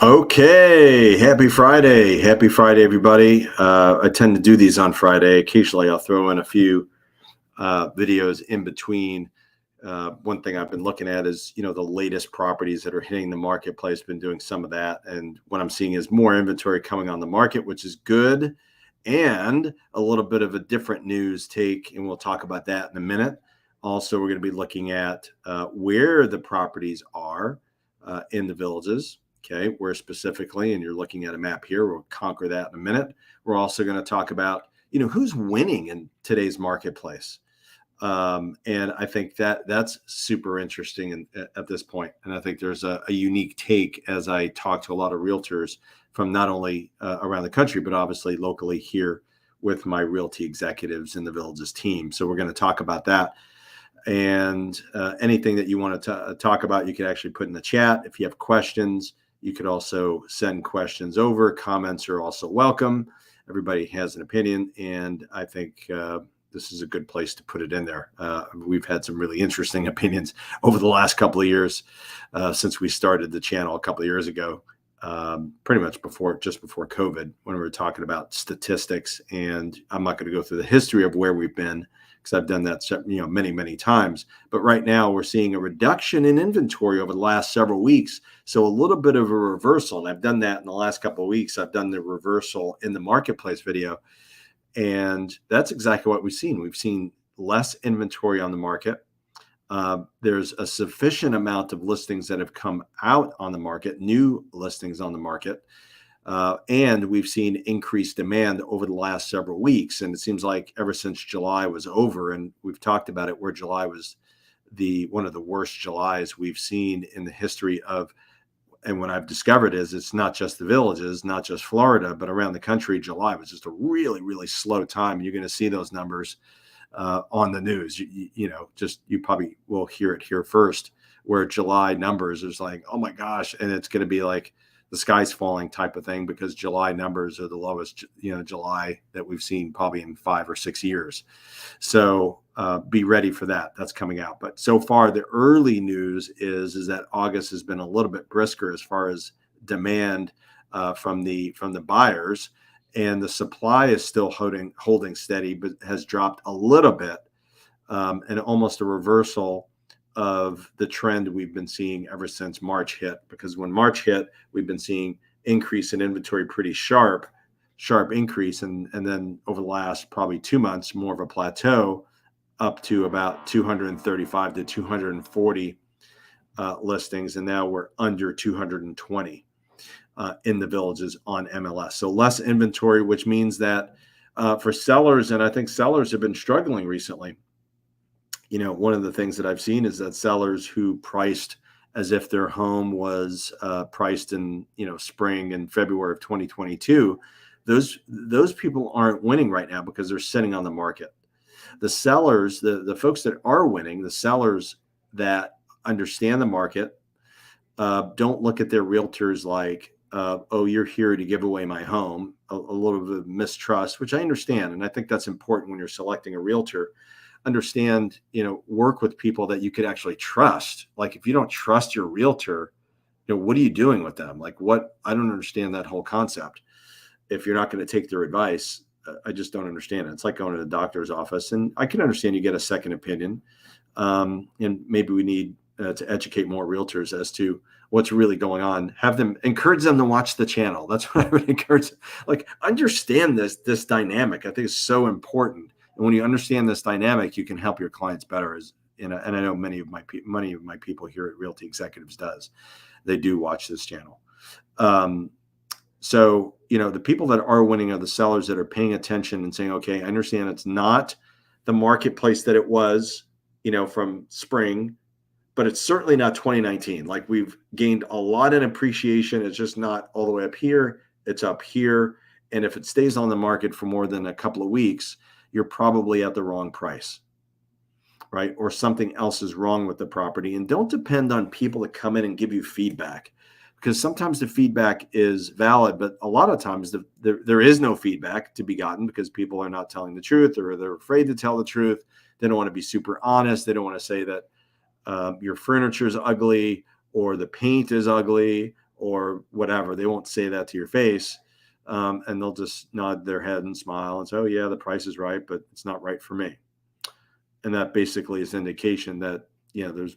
Okay, happy Friday. Happy Friday, everybody. I tend to do these on Friday. Occasionally, I'll throw in a few videos in between. One thing I've been looking at is, the latest properties that are hitting the marketplace. Been doing some of that, and what I'm seeing is more inventory coming on the market, which is good, and a little bit of a different news take, and we'll talk about that in a minute. Also, we're going to be looking at where the properties are in the villages. Okay, where specifically, and you're looking at a map here. We'll conquer that in a minute. We're also going to talk about, who's winning in today's marketplace. And I think that's super interesting at this point. And I think there's a unique take as I talk to a lot of realtors from not only around the country, but obviously locally here with my realty executives in the villages team. So we're going to talk about that. And anything that you want to talk about, you can actually put in the chat. If you have questions, you could also send questions over. Comments are also welcome. Everybody has an opinion, and I think this is a good place to put it in there. We've had some really interesting opinions over the last couple of years since we started the channel a couple of years ago, pretty much just before COVID, when we were talking about statistics. And I'm not going to go through the history of where we've been, because I've done that many, many times. But right now we're seeing a reduction in inventory over the last several weeks. So a little bit of a reversal. And I've done that in the last couple of weeks. I've done the reversal in the marketplace video. And that's exactly what we've seen. We've seen less inventory on the market. There's a sufficient amount of listings that have come out on the market, new listings on the market. And we've seen increased demand over the last several weeks. And it seems like ever since July was over, and we've talked about it, where July was one of the worst Julys we've seen in the history of. And what I've discovered is it's not just the villages, not just Florida, but around the country. July was just a really, really slow time. You're going to see those numbers on the news. You probably will hear it here first, where July numbers is like, oh my gosh, and it's going to be like the sky's falling type of thing, because July numbers are the lowest, July that we've seen probably in 5 or 6 years. So be ready for that. That's coming out. But so far, the early news is that August has been a little bit brisker as far as demand from the buyers, and the supply is still holding steady, but has dropped a little bit, and almost a reversal of the trend we've been seeing ever since March hit. Because when March hit, we've been seeing increase in inventory, pretty sharp increase, and then over the last probably 2 months, more of a plateau, up to about 235 to 240 listings, and now we're under 220 in the villages on MLS. So less inventory, which means that for sellers, and I think sellers have been struggling recently. One of the things that I've seen is that sellers who priced as if their home was priced in spring and February of 2022, those people aren't winning right now because they're sitting on the market. The sellers, the folks that are winning, the sellers that understand the market, don't look at their realtors like, oh, you're here to give away my home. A little bit of mistrust, which I understand, and I think that's important when you're selecting a realtor. Understand, work with people that you could actually trust. Like, if you don't trust your realtor, what are you doing with them? Like, what? I don't understand that whole concept. If you're not going to take their advice, I just don't understand it. It's like going to the doctor's office, and I can understand you get a second opinion. And maybe we need to educate more realtors as to what's really going on. Encourage them to watch the channel. That's what I would encourage. Like, understand this dynamic. I think it's so important. And when you understand this dynamic, you can help your clients better. And I know many of my people here at Realty Executives does. They do watch this channel. So, the people that are winning are the sellers that are paying attention and saying, okay, I understand it's not the marketplace that it was, from spring, but it's certainly not 2019. Like, we've gained a lot in appreciation. It's just not all the way up here. It's up here. And if it stays on the market for more than a couple of weeks, you're probably at the wrong price, right? Or something else is wrong with the property. And don't depend on people to come in and give you feedback, because sometimes the feedback is valid, but a lot of times there is no feedback to be gotten because people are not telling the truth, or they're afraid to tell the truth. They don't want to be super honest. They don't want to say that your furniture is ugly, or the paint is ugly, or whatever. They won't say that to your face. And they'll just nod their head and smile and say, oh yeah, the price is right, but it's not right for me. And that basically is indication that, there's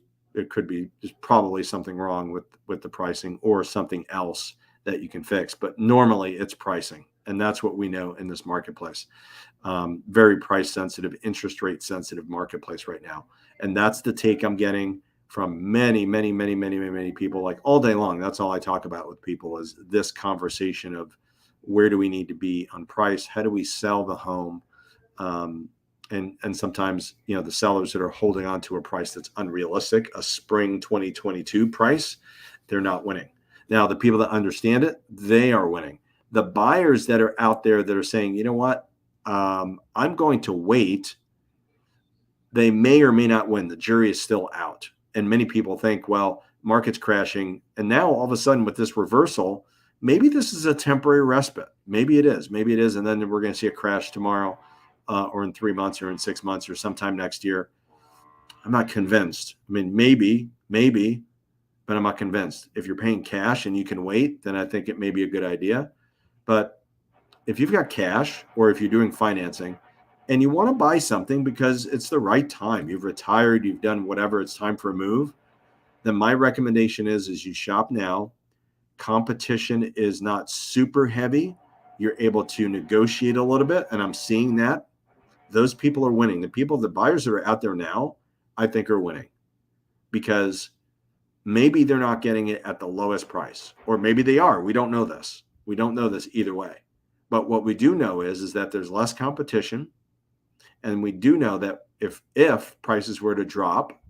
probably something wrong with the pricing or something else that you can fix. But normally it's pricing. And that's what we know in this marketplace. Very price sensitive, interest rate sensitive marketplace right now. And that's the take I'm getting from many, many, many, many, many, many people, like all day long. That's all I talk about with people, is this conversation of where do we need to be on price? How do we sell the home? And sometimes, the sellers that are holding on to a price that's unrealistic, a spring 2022 price, they're not winning. Now, the people that understand it, they are winning. The buyers that are out there that are saying, you know what, I'm going to wait, they may or may not win. The jury is still out. And many people think, well, market's crashing. And now all of a sudden with this reversal, maybe this is a temporary respite. Maybe it is. Maybe it is. And then we're going to see a crash tomorrow or in 3 months or in 6 months or sometime next year. I'm not convinced. I mean, maybe, but I'm not convinced. If you're paying cash and you can wait, then I think it may be a good idea. But if you've got cash or if you're doing financing and you want to buy something because it's the right time, you've retired, you've done whatever, it's time for a move, then my recommendation is you shop now. Competition is not super heavy. You're able to negotiate a little bit. And I'm seeing that. Those people are winning. The buyers that are out there now, I think are winning because maybe they're not getting it at the lowest price, or maybe they are. We don't know this. We don't know this either way. But what we do know is that there's less competition. And we do know that if prices were to drop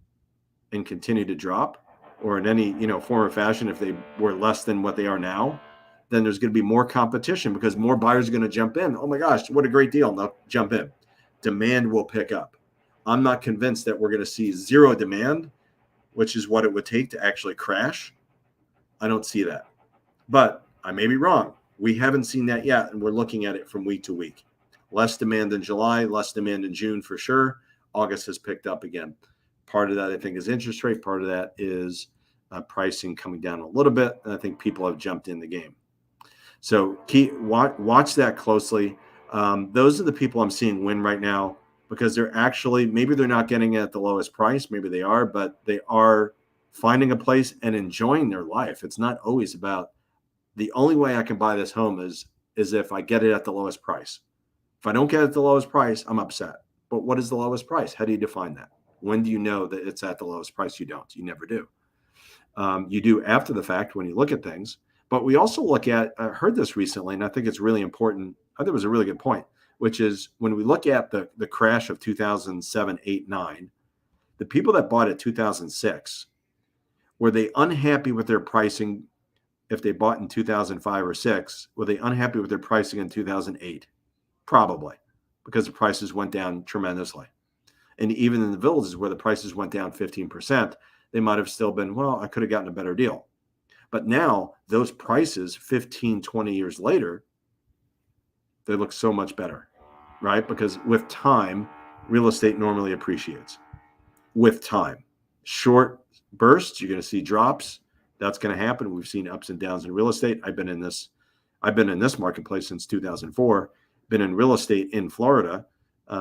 and continue to drop, or in any form or fashion, if they were less than what they are now, then there's going to be more competition because more buyers are going to jump in. Oh my gosh, what a great deal. And they'll jump in. Demand will pick up. I'm not convinced that we're going to see zero demand, which is what it would take to actually crash. I don't see that. But I may be wrong. We haven't seen that yet, and we're looking at it from week to week. Less demand in July, less demand in June for sure. August has picked up again. Part of that, I think, is interest rate. Part of that is pricing coming down a little bit. And I think people have jumped in the game. So watch that closely. Those are the people I'm seeing win right now because they're actually, maybe they're not getting it at the lowest price. Maybe they are, but they are finding a place and enjoying their life. It's not always about the only way I can buy this home is if I get it at the lowest price. If I don't get it at the lowest price, I'm upset. But what is the lowest price? How do you define that? When do you know that it's at the lowest price? You don't. You never do. You do after the fact when you look at things. But we also look at, I heard this recently, and I think it's really important. I think it was a really good point, which is when we look at the crash of 2007, 8, 9, the people that bought it 2006, were they unhappy with their pricing if they bought in 2005 or 6? Were they unhappy with their pricing in 2008? Probably, because the prices went down tremendously. And even in the villages where the prices went down 15%, they might have still been, well, I could have gotten a better deal. But now those prices 15, 20 years later, they look so much better, right? Because with time, real estate normally appreciates. With time, short bursts, you're going to see drops. That's going to happen. We've seen ups and downs in real estate. I've been in this marketplace since 2004, been in real estate in Florida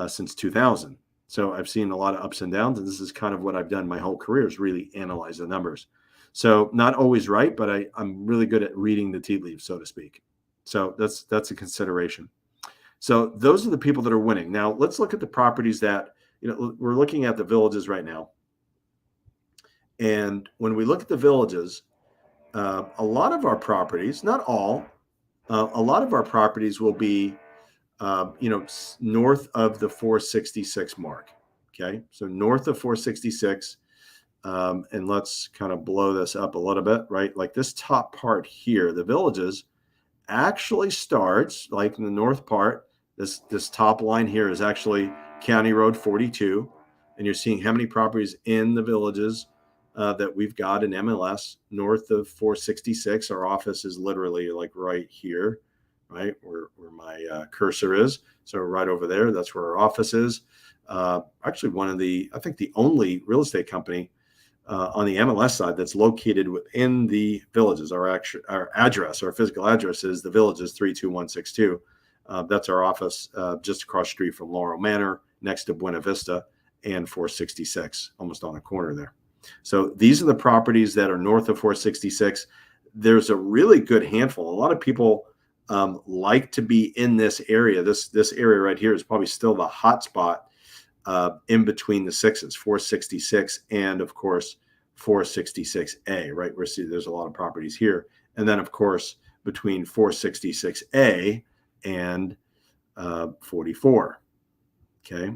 since 2000. So I've seen a lot of ups and downs, and this is kind of what I've done my whole career, is really analyze the numbers. So not always right, but I'm really good at reading the tea leaves, so to speak. So that's a consideration. So those are the people that are winning. Now let's look at the properties that, we're looking at the villages right now. And when we look at the villages, a lot of our properties, not all, a lot of our properties will be north of the 466 mark. Okay. So north of 466. And let's kind of blow this up a little bit, right? Like this top part here, the villages actually starts like in the north part. This top line here is actually County Road 42. And you're seeing how many properties in the villages that we've got in MLS north of 466. Our office is literally like right here, right where my cursor is. So right over there, that's where our office is. Actually, I think the only real estate company on the MLS side that's located within the villages. Our address, our physical address is the Villages 32162. That's our office just across the street from Laurel Manor, next to Buena Vista and 466, almost on the corner there. So these are the properties that are north of 466. There's a really good handful. A lot of people like to be in this area. This area right here is probably still the hot spot in between the sixes, 466 and of course 466A, right? We're seeing there's a lot of properties here. And then of course between 466A and 44. Okay.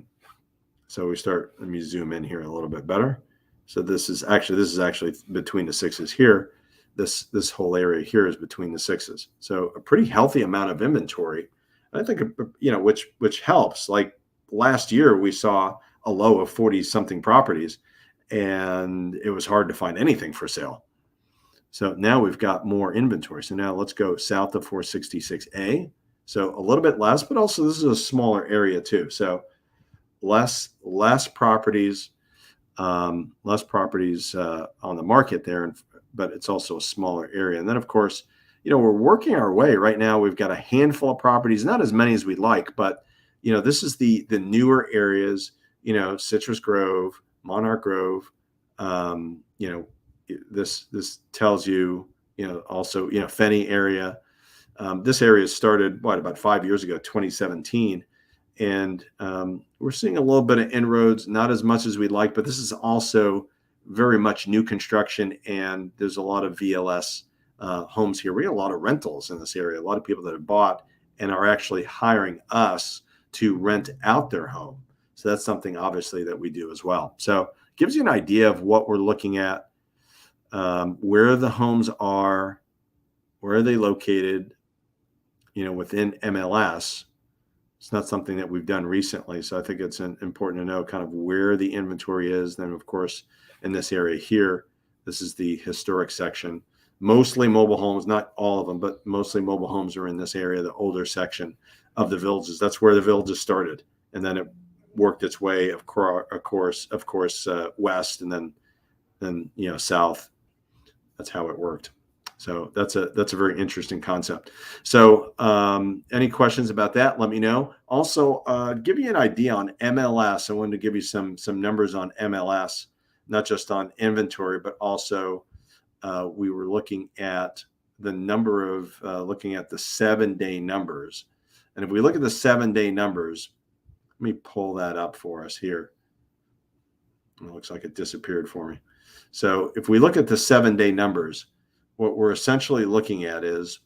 So let me zoom in here a little bit better. So this is actually between the sixes here. This whole area here is between the sixes. So a pretty healthy amount of inventory. I think, which helps. Like last year, we saw a low of 40 something properties and it was hard to find anything for sale. So now we've got more inventory. So now let's go south of 466A. So a little bit less, but also this is a smaller area too. So less properties on the market there, but it's also a smaller area. And then of course, we're working our way right now. We've got a handful of properties, not as many as we'd like, but this is the newer areas, Citrus Grove, Monarch Grove. This tells you, also, Fenny area. This area started about 5 years ago, 2017. And we're seeing a little bit of inroads, not as much as we'd like, but this is also very much new construction, and there's a lot of VLS homes here. We have a lot of rentals in this area, a lot of people that have bought and are actually hiring us to rent out their home. So that's something obviously that we do as well. So it gives you an idea of what we're looking at, where the homes are, where are they located, within MLS. It's not something that we've done recently. So I think it's important to know kind of where the inventory is. Then, of course, in this area here, this is the historic section. Mostly mobile homes, not all of them, but mostly mobile homes are in this area, the older section of the villages. That's where the villages started. And then it worked its way, of course, west and then south. That's how it worked. So that's a very interesting concept. So any questions about that, let me know. Also, give you an idea on MLS. I wanted to give you some numbers on MLS, not just on inventory, but also we were looking at the number of, looking at the 7-day numbers. And if we look at the 7-day numbers, let me pull that up for us here. It looks like it disappeared for me. So if we look at the 7-day numbers, what we're essentially looking at is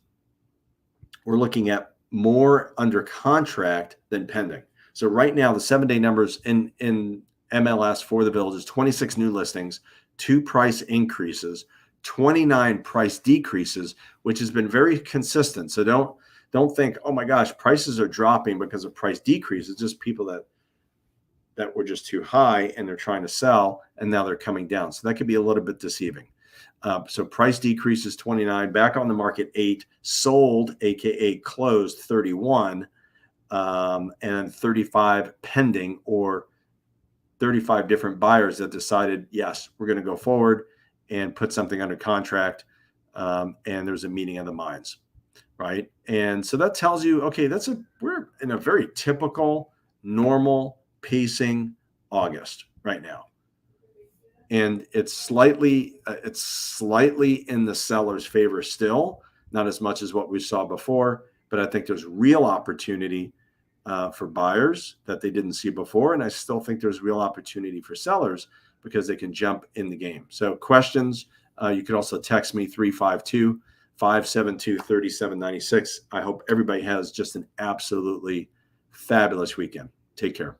we're looking at more under contract than pending. So right now, the 7-day numbers in MLS for the Villages, 26 new listings, 2 price increases, 29 price decreases, which has been very consistent. So don't think, oh my gosh, prices are dropping because of price decreases. Just people that were just too high and they're trying to sell and now they're coming down. So that could be a little bit deceiving. So price decreases 29, back on the market 8, sold, aka closed 31, and 35 pending, or 35 different buyers that decided, yes, we're going to go forward and put something under contract, and there's a meeting of the minds, right? And so that tells you, okay, we're in a very typical, normal pacing August right now. And it's slightly in the seller's favor still, not as much as what we saw before, but I think there's real opportunity for buyers that they didn't see before. And I still think there's real opportunity for sellers because they can jump in the game. So questions, you could also text me 352-572-3796. I hope everybody has just an absolutely fabulous weekend. Take care.